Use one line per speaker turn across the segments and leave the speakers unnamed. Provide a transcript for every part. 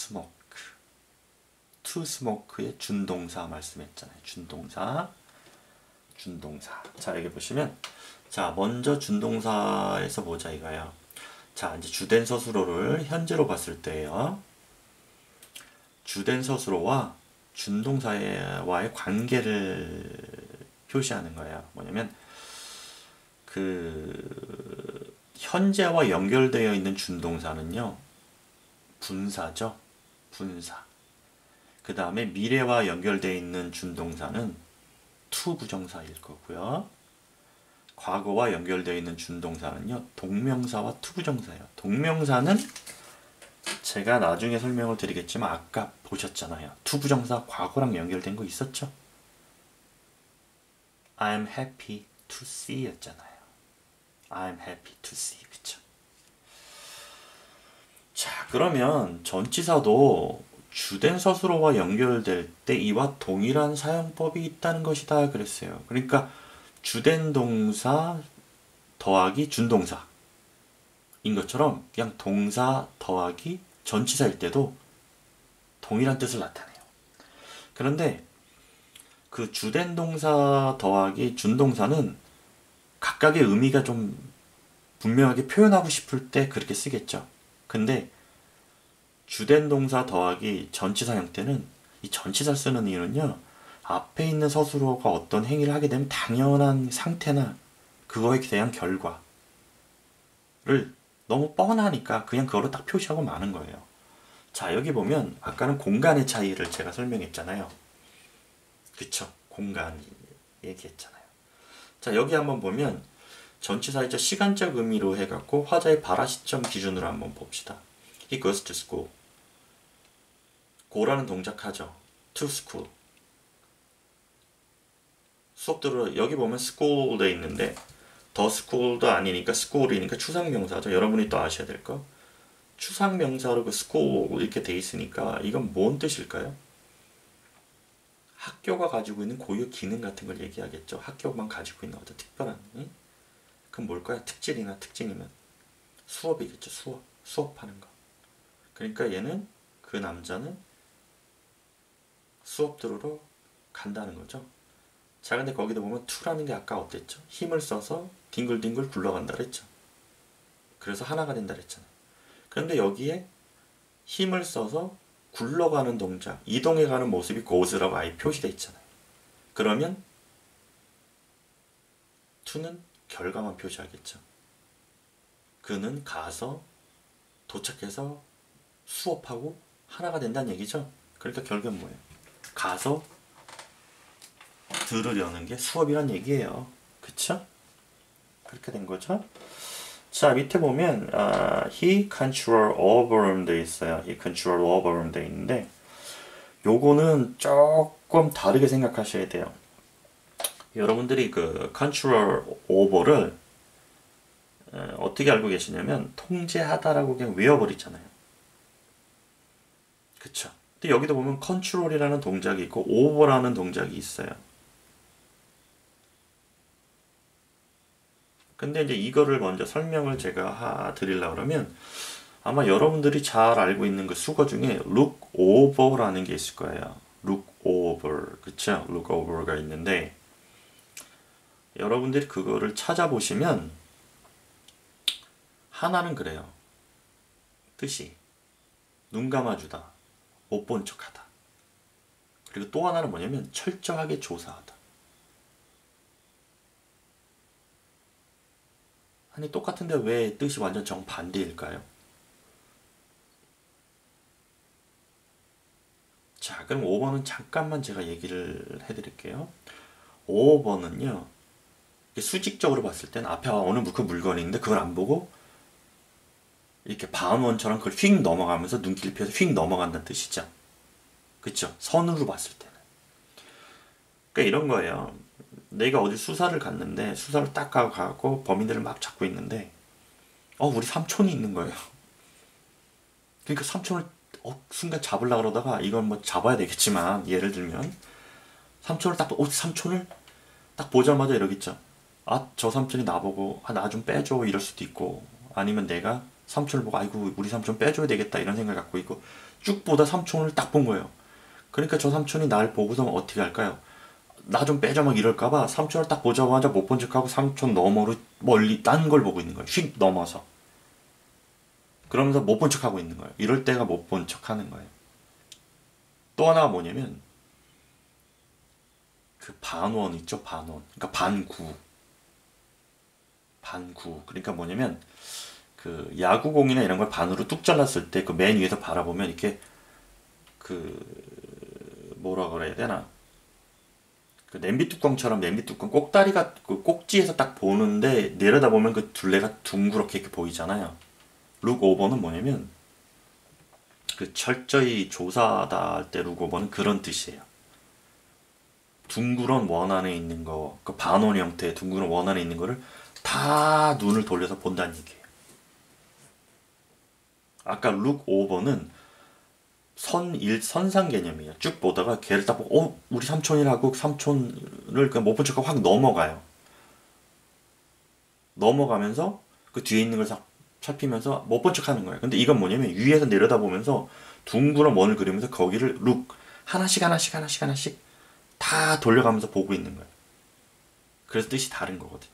smoke. to smoke의 준동사 말씀했잖아요. 준동사. 자, 여기 보시면, 자, 먼저 준동사에서 보자 이거예요. 자, 이제 주된 서술어를 현재로 봤을 때요. 주된 서술어와 준동사와의 관계를 표시하는 거예요. 뭐냐면 그 현재와 연결되어 있는 준동사는요. 분사죠. 분사. 그 다음에 미래와 연결되어 있는 준동사는 to 부정사일 거고요. 과거와 연결되어 있는 준동사는요. 동명사와 to 부정사예요. 동명사는 제가 나중에 설명을 드리겠지만 아까 보셨잖아요. to 부정사 과거랑 연결된 거 있었죠? I'm happy to see 였잖아요. I'm happy to see. 그쵸? 자, 그러면 전치사도 주된 서술어와 연결될 때 이와 동일한 사용법이 있다는 것이다 그랬어요. 그러니까 주된 동사 더하기 준동사인 것처럼 그냥 동사 더하기 전치사일 때도 동일한 뜻을 나타내요. 그런데 그 주된 동사 더하기 준동사는 각각의 의미가 좀 분명하게 표현하고 싶을 때 그렇게 쓰겠죠. 근데 주된 동사 더하기 전치사 형태는 이 전치사 쓰는 이유는요. 앞에 있는 서술어가 어떤 행위를 하게 되면 당연한 상태나 그거에 대한 결과를 너무 뻔하니까 그냥 그거로 딱 표시하고 마는 거예요. 자, 여기 보면 아까는 공간의 차이를 제가 설명했잖아요. 그쵸? 공간 얘기했잖아요. 자, 여기 한번 보면 전치사이자 시간적 의미로 해갖고 화자의 발화 시점 기준으로 한번 봅시다. He goes to school. go라는 동작하죠. to school. 수업 들어 여기 보면 school 돼 있는데 the school도 아니니까 school이니까 추상명사죠. 여러분이 또 아셔야 될 거. 추상명사로 그 school 이렇게 돼 있으니까 이건 뭔 뜻일까요? 학교가 가지고 있는 고유 기능 같은 걸 얘기하겠죠. 학교만 가지고 있는 어떤 특별한. 응? 그럼 뭘까요? 특질이나 특징이면 수업이겠죠. 수업하는 거. 그러니까 얘는 그 남자는 수업 들으러 간다는 거죠. 자, 근데 거기다 보면 to라는 게 아까 어땠죠? 힘을 써서 뒹굴뒹굴 굴러간다 그랬죠. 그래서 하나가 된다 그랬잖아요. 그런데 여기에 힘을 써서 굴러가는 동작, 이동해가는 모습이 goes라고 아예 표시되어 있잖아요. 그러면 to는 결과만 표시하겠죠. 그는 가서 도착해서 수업하고 하나가 된다는 얘기죠. 그러니까 결국은 뭐예요? 가서 들으려는 게 수업이란 얘기예요. 그쵸? 그렇게 된 거죠. 자, 밑에 보면 he control overroom 돼 있어요. he control overroom 돼 있는데 요거는 조금 다르게 생각하셔야 돼요. 여러분들이 그 control over를 어떻게 알고 계시냐면 통제하다라고 그냥 외워버리잖아요. 그쵸? 근데 여기도 보면 control이라는 동작이 있고 over라는 동작이 있어요. 근데 이제 이거를 먼저 설명을 제가 드리려고 그러면 아마 여러분들이 잘 알고 있는 그 수거 중에 look over라는 게 있을 거예요. look over. 그쵸? look over가 있는데 여러분들이 그거를 찾아보시면 하나는 그래요. 뜻이 눈 감아주다, 못 본 척하다. 그리고 또 하나는 뭐냐면 철저하게 조사하다. 아니 똑같은데 왜 뜻이 완전 정반대일까요? 자, 그럼 5번은 잠깐만 제가 얘기를 해드릴게요. 5번은요. 수직적으로 봤을 때는 앞에 어느 그 물건인데 그걸 안 보고 이렇게 반원처럼 그걸 휙 넘어가면서 눈길 피해서 휙 넘어간다는 뜻이죠. 그쵸? 선으로 봤을 때는. 그러니까 이런 거예요. 내가 어디 수사를 갔는데 수사를 딱 가고 범인들을 막 잡고 있는데 우리 삼촌이 있는 거예요. 그러니까 삼촌을 순간 잡으려고 그러다가 이건 뭐 잡아야 되겠지만 예를 들면 삼촌을 딱 보자마자 이러겠죠. 저 삼촌이 나보고 나 좀 빼줘 이럴 수도 있고 아니면 내가 삼촌을 보고 아이고 우리 삼촌 빼줘야 되겠다 이런 생각을 갖고 있고 쭉 보다 삼촌을 딱 본 거예요. 그러니까 저 삼촌이 날 보고서 어떻게 할까요? 나 좀 빼줘 막 이럴까봐 삼촌을 딱 보자마자 못 본 척하고 삼촌 너머로 멀리 딴 걸 보고 있는 거예요. 휙 넘어서. 그러면서 못 본 척하고 있는 거예요. 이럴 때가 못 본 척하는 거예요. 또 하나가 뭐냐면 그 반원 있죠, 반원. 그러니까 반구. 반구. 그러니까 뭐냐면 그 야구공이나 이런 걸 반으로 뚝 잘랐을 때 그 맨 위에서 바라보면 이렇게 그 뭐라 그래야 되나? 그 냄비 뚜껑처럼 냄비 뚜껑 꼭다리가 그 꼭지에서 딱 보는데 내려다보면 그 둘레가 둥그렇게 이렇게 보이잖아요. 룩 오버는 뭐냐면 그 철저히 조사다 할 때 룩 오버는 그런 뜻이에요. 둥그런 원 안에 있는 거, 그 반원 형태의 둥그런 원 안에 있는 거를 다 눈을 돌려서 본다는 얘기예요. 아까 룩 오버는 선상 개념이에요. 쭉 보다가 걔를 딱 보고, 우리 삼촌이라고 삼촌을 그냥 못 본 척하고 확 넘어가요. 넘어가면서 그 뒤에 있는 걸 살피면서 못 본 척 하는 거예요. 근데 이건 뭐냐면 위에서 내려다보면서 둥그런 원을 그리면서 거기를 룩 하나씩 하나씩 하나씩 하나씩 다 돌려가면서 보고 있는 거예요. 그래서 뜻이 다른 거거든요.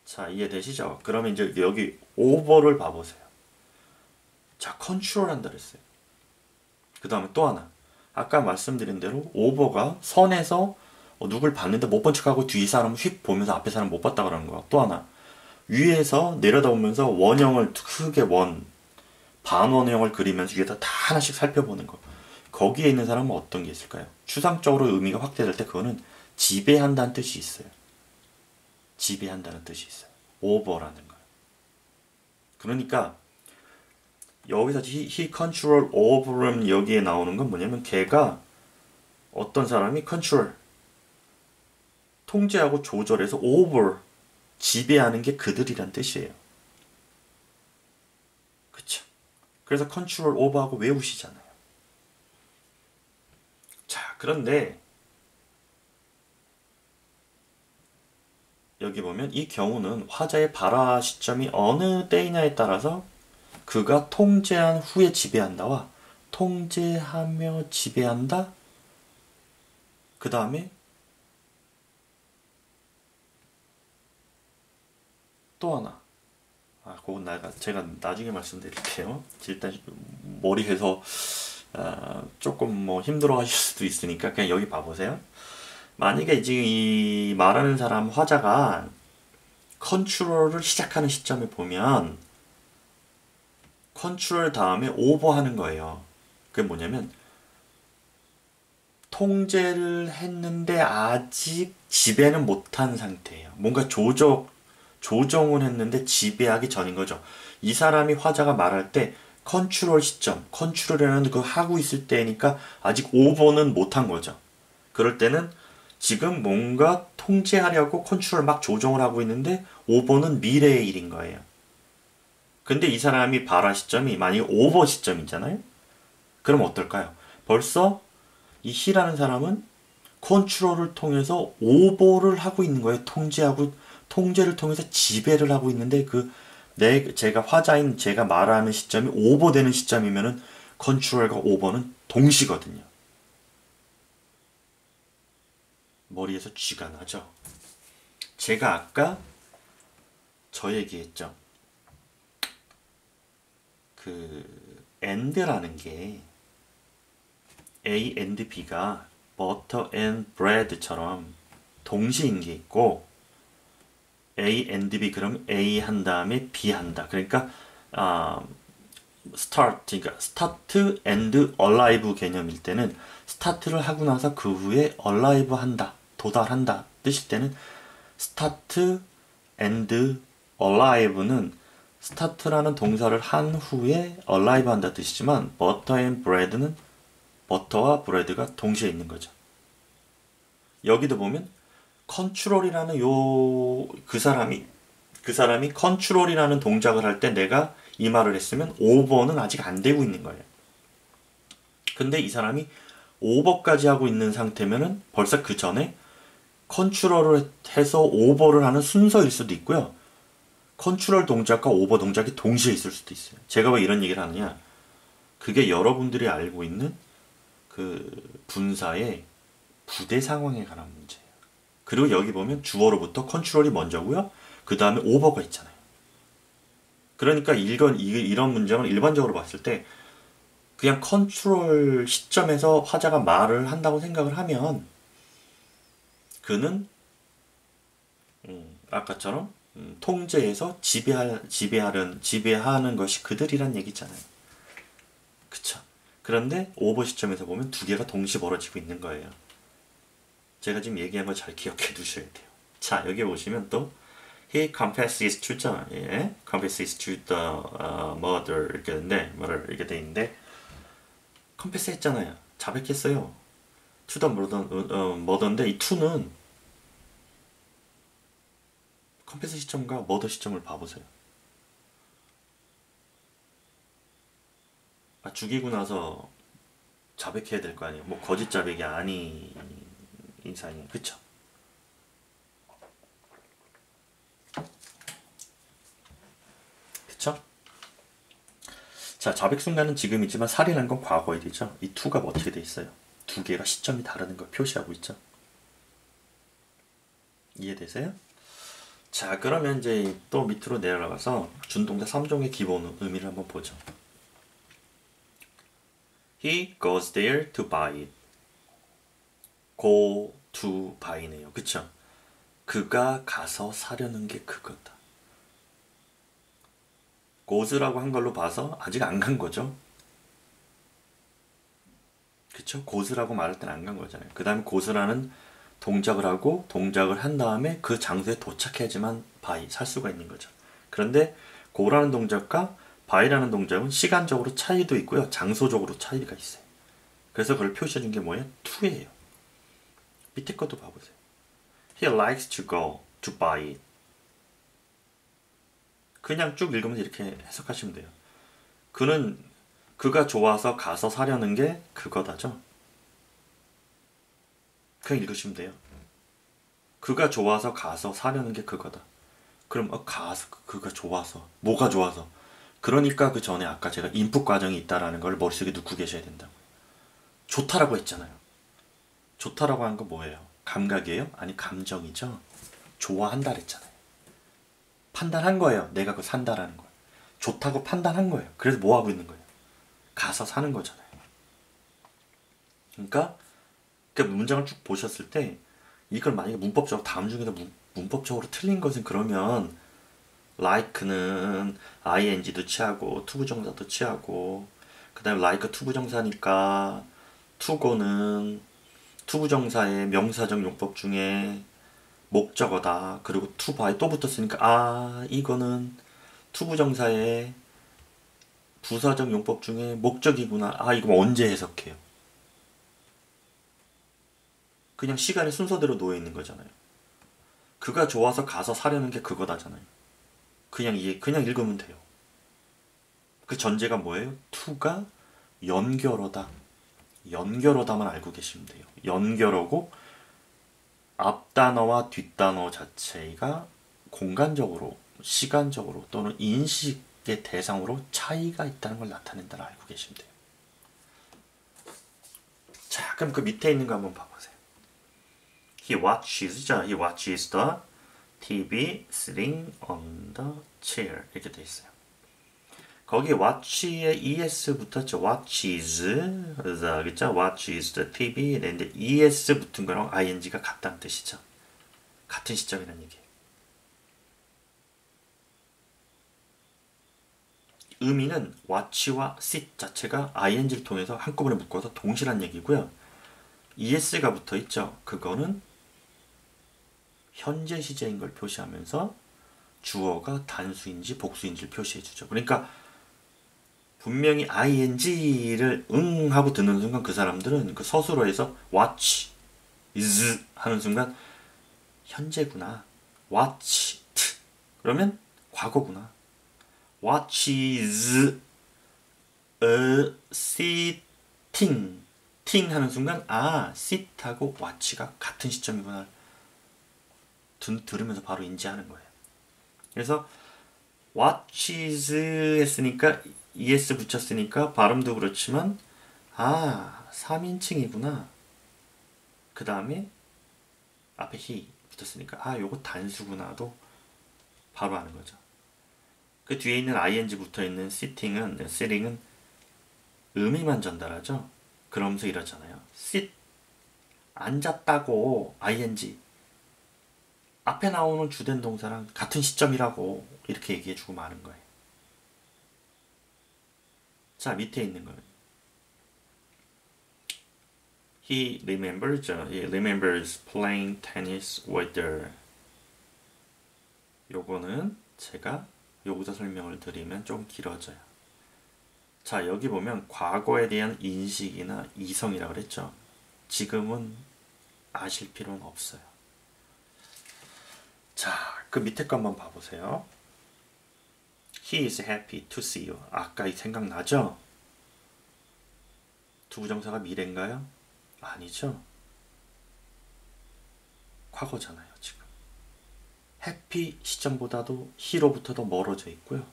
자, 이해되시죠? 그러면 이제 여기 오버를 봐보세요. 자, 컨트롤 한다 그랬어요. 그 다음에 또 하나. 아까 말씀드린 대로 오버가 선에서 누굴 봤는데 못 본 척하고 뒤 사람 휙 보면서 앞에 사람 못 봤다 그러는 거야. 또 하나. 위에서 내려다보면서 원형을 크게 반원형을 그리면서 위에다 다 하나씩 살펴보는 거. 거기에 있는 사람은 어떤 게 있을까요? 추상적으로 의미가 확대될 때 그거는 지배한다는 뜻이 있어요. 지배한다는 뜻이 있어요. 오버라는 거예요. 그러니까 여기서 he control over는 여기에 나오는 건 뭐냐면 걔가 어떤 사람이 control 통제하고 조절해서 over 지배하는 게 그들이란 뜻이에요. 그쵸? 그래서 컨트롤 오버하고 외우시잖아요. 자, 그런데 여기 보면 이 경우는 화자의 발화 시점이 어느 때이냐에 따라서 그가 통제한 후에 지배한다와 통제하며 지배한다. 그 다음에 또 하나. 그건 제가 나중에 말씀드릴게요. 일단 머리에서 조금 뭐 힘들어 하실 수도 있으니까 그냥 여기 봐보세요. 만약에 지금 이 말하는 사람 화자가 컨트롤을 시작하는 시점에 보면 컨트롤 다음에 오버하는 거예요. 그게 뭐냐면 통제를 했는데 아직 지배는 못한 상태예요. 뭔가 조정을 했는데 지배하기 전인 거죠. 이 사람이 화자가 말할 때 컨트롤 시점, 컨트롤이라는 그 하고 있을 때니까 아직 오버는 못한 거죠. 그럴 때는 지금 뭔가 통제하려고 컨트롤 막 조정을 하고 있는데 오버는 미래의 일인 거예요. 근데 이 사람이 발화 시점이 만약에 오버 시점이잖아요? 그럼 어떨까요? 벌써 이 히라는 사람은 컨트롤을 통해서 오버를 하고 있는 거예요. 통제를 통해서 지배를 하고 있는데 제가 화자인 제가 말하는 시점이 오버되는 시점이면은 컨트롤과 오버는 동시거든요. 머리에서 쥐가 나죠? 제가 아까 저 얘기했죠. and라는 게 A and B가 butter and bread처럼 동시인 게 있고 A and B 그럼 A 한 다음에 B 한다. 그러니까 그러니까 start and alive 개념일 때는 start를 하고 나서 그 후에 alive 한다. 도달한다. 뜻일 때는 start and alive는 start라는 동사를 한 후에 alive 한다 뜻이지만 butter and bread는 버터와 브레드가 동시에 있는 거죠. 여기도 보면 컨트롤이라는 그 사람이 컨트롤이라는 동작을 할 때 내가 이 말을 했으면 오버는 아직 안 되고 있는 거예요. 근데 이 사람이 오버까지 하고 있는 상태면은 벌써 그 전에 컨트롤을 해서 오버를 하는 순서일 수도 있고요. 컨트롤 동작과 오버 동작이 동시에 있을 수도 있어요. 제가 왜 이런 얘기를 하느냐? 그게 여러분들이 알고 있는 그 분사의 부대 상황에 관한 문제예요. 그리고 여기 보면 주어로부터 컨트롤이 먼저고요. 그 다음에 오버가 있잖아요. 그러니까 이런 문장을 일반적으로 봤을 때 그냥 컨트롤 시점에서 화자가 말을 한다고 생각을 하면 그는 아까처럼 통제해서 지배하는 것이 그들이란 얘기잖아요. 그쵸? 그런데 오버 시점에서 보면 두 개가 동시에 벌어지고 있는 거예요. 제가 지금 얘기한 거 잘 기억해 두셔야 돼요. 자, 여기 보시면 또 He confesses to the, confesses to the murder 이렇게 되는데, murder 이렇게 돼 있는데, confess 했잖아요. 자백했어요. to the murder인데 이 to는 confess 시점과 murder 시점을 봐보세요. 아, 죽이고 나서 자백해야 될 거 아니에요. 뭐 거짓 자백이 아닌 이상이에요. 그쵸? 그쵸? 자, 자백 순간은 지금이지만 살인한 건 과거에 되죠. 이 to가 어떻게 돼 있어요? 두 개가 시점이 다르는 걸 표시하고 있죠. 이해되세요? 자, 그러면 이제 또 밑으로 내려가서 준동사 3종의 기본 의미를 한번 보죠. He goes there to buy it. go to buy네요. 그쵸? 그가 가서 사려는 게 그거다. goes라고 한 걸로 봐서 아직 안 간 거죠. 그쵸? goes라고 말할 땐 안 간 거잖아요. 그 다음에 goes라는 동작을 하고 동작을 한 다음에 그 장소에 도착해야지만 buy, 살 수가 있는 거죠. 그런데 go라는 동작과 buy라는 동작은 시간적으로 차이도 있고요. 장소적으로 차이가 있어요. 그래서 그걸 표시해 준 게 뭐예요? to예요. 밑에 것도 봐보세요. He likes to go to buy it. 그냥 쭉 읽으면서 이렇게 해석하시면 돼요. 그가 좋아서 가서 사려는 게 그거다죠. 그냥 읽으시면 돼요. 그가 좋아서 가서 사려는 게 그거다. 그럼 가서 그가 좋아서 뭐가 좋아서? 그러니까 그 전에 아까 제가 인풋 과정이 있다라는 걸 머릿속에 넣고 계셔야 된다고요. 좋다라고 했잖아요. 좋다라고 한 거 뭐예요? 감각이에요? 아니 감정이죠. 좋아한다 그랬잖아요. 판단한 거예요. 내가 그거 산다라는 거예요. 좋다고 판단한 거예요. 그래서 뭐 하고 있는 거예요? 가서 사는 거잖아요. 그러니까 그 문장을 쭉 보셨을 때 이걸 만약에 문법적으로 다음 중에서 문법적으로 틀린 것은 그러면 like는 ing도 취하고 투부정사도 취하고 그 다음에 like 투부정사니까 to-go는 투부정사의 명사적 용법 중에 목적어다. 그리고 to by 또 붙었으니까 이거는 투부정사의 부사적 용법 중에 목적이구나. 이거 언제 해석해요? 그냥 시간의 순서대로 놓여 있는 거잖아요. 그가 좋아서 가서 사려는 게 그거다잖아요. 그냥 읽으면 돼요. 그 전제가 뭐예요? to가 연결어다. 연결어다만 알고 계시면 돼요. 연결어고 앞 단어와 뒷 단어 자체가 공간적으로, 시간적으로 또는 인식의 대상으로 차이가 있다는 걸 나타낸다는 알고 계시면 돼요. 자, 그럼 그 밑에 있는 거 한번 봐보세요. He watches the TV sitting on the chair 이렇게 돼 있어요. 거기 watch에 es 붙었죠. watches the 그죠? watches the TV 근데 es 붙은 거랑 ing가 같다는 뜻이죠. 같은 시점이라는 얘기예요. 의미는 watch와 sit 자체가 ing를 통해서 한꺼번에 묶어서 동시란 얘기고요. es가 붙어 있죠. 그거는 현재 시제인 걸 표시하면서 주어가 단수인지 복수인지를 표시해 주죠. 그러니까 분명히 ing를 하고 듣는 순간 그 사람들은 그 서술어에서 watch is 하는 순간 현재구나. watched 그러면 과거구나. watches a sitting ting 하는 순간 sit하고 watch가 같은 시점이구나. 들으면서 바로 인지하는 거예요. 그래서 watches 했으니까 es 붙였으니까 발음도 그렇지만 3인칭이구나. 그 다음에 앞에 he 붙었으니까 요거 단수구나도 바로 아는 거죠. 그 뒤에 있는 ing 붙어있는 sitting은 의미만 전달하죠. 그러면서 이러잖아요. sit 앉았다고 ing 앞에 나오는 주된 동사랑 같은 시점이라고 이렇게 얘기해주고 마는 거예요. 자, 밑에 있는 거는 He remembers playing tennis with her. 요거는 제가 여기서 설명을 드리면 좀 길어져요. 자, 여기 보면 과거에 대한 인식이나 이성이라고 그랬죠. 지금은 아실 필요는 없어요. 자, 그 밑에 거 한번 봐보세요. He is happy to see you. 아까 생각나죠? 두 부정사가 미래인가요? 아니죠. 과거잖아요, 지금. 해피 시점보다도 he로부터 더 멀어져 있고요.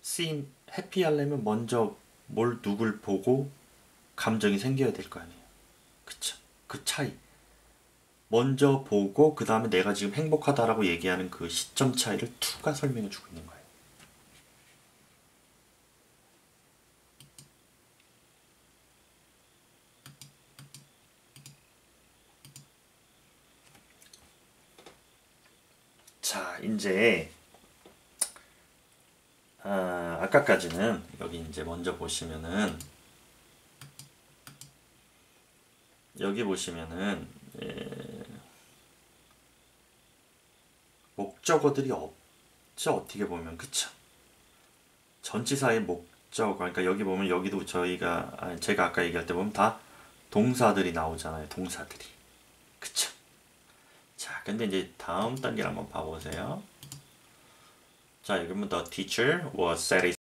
seem 해피 하려면 먼저 누굴 보고 감정이 생겨야 될 거 아니에요. 그쵸? 그 차이. 먼저 보고 그 다음에 내가 지금 행복하다라고 얘기하는 그 시점 차이를 to가 설명해 주고 있는 거예요. 자, 이제 아까까지는 여기 이제 먼저 보시면은 여기 보시면은 목적어들이 없죠. 어떻게 보면 그쵸. 전치사의 목적어 그러니까 여기 보면 여기도 제가 아까 얘기할 때 보면 다 동사들이 나오잖아요. 동사들이 그쵸. 자, 근데 이제 다음 단계를 한번 봐보세요. 자, 여기 보면 the teacher was satisfied